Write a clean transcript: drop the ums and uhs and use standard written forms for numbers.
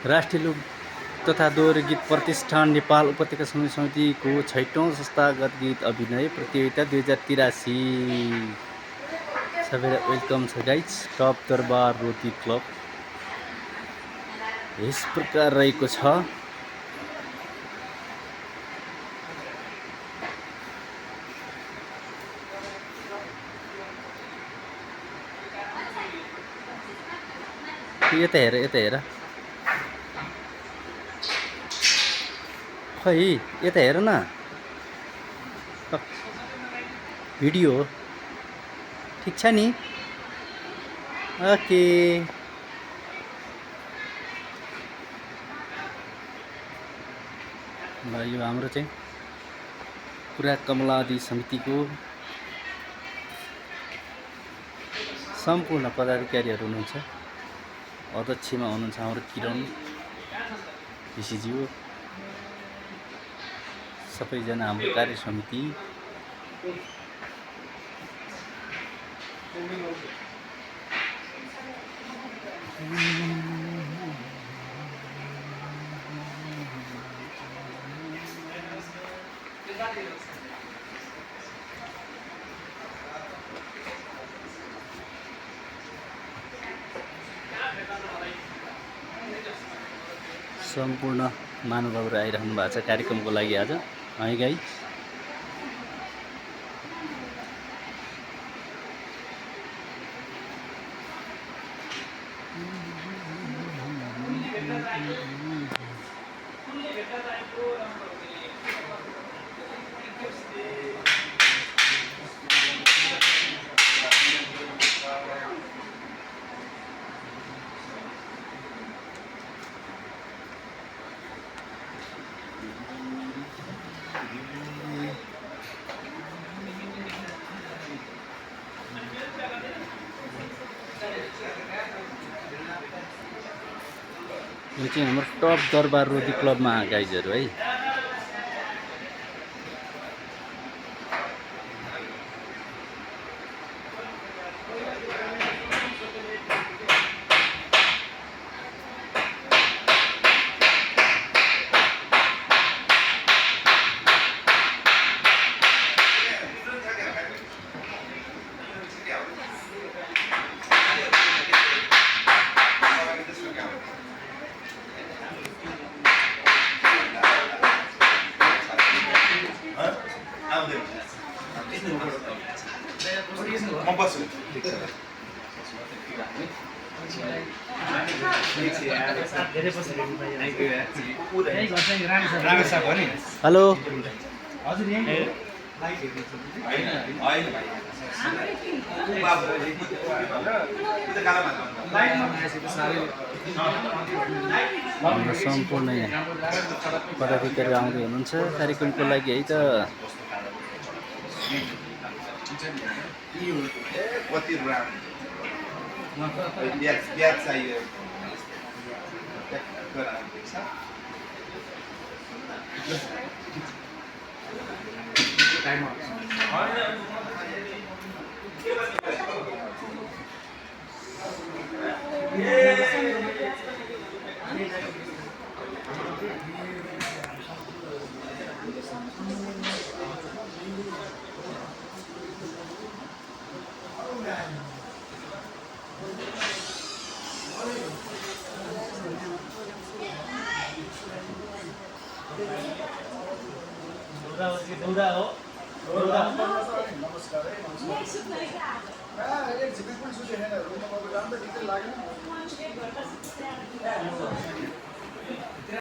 राष्ट्रिय लोक तथा दोहोरी गीत प्रतिष्ठान नेपाल उपत्यका संगीत समितिको 6औं संस्थागत गीत अभिनय प्रतियोगिता 2083। सबैलाई वेलकम छ गाइज। टप दरबार रोटी क्लब यस प्रकार रहेको छ। यता हेर यता हेर, खै यता हेर न, भिडियो हो, ठिक छ नि? ओके, ल यो हाम्रो चाहिँ पुरा कमलादी समितिको सम्पूर्ण पदाधिकारीहरू हुनुहुन्छ। अध्यक्षमा हुनुहुन्छ हाम्रो किरण ऋषिज्यू, सबैजना हाम्रो कार्य समिति। सम्पूर्ण महानुभावहरू आइरहनु भएको छ कार्यक्रमको लागि आज है गाइज। यो चाहिँ हाम्रो टप दरबार रोटी क्लबमा गाइजहरू है। हेलो सम्पूर्ण पदाधिकारी आउँदै हुनुहुन्छ कार्यक्रमको लागि है त।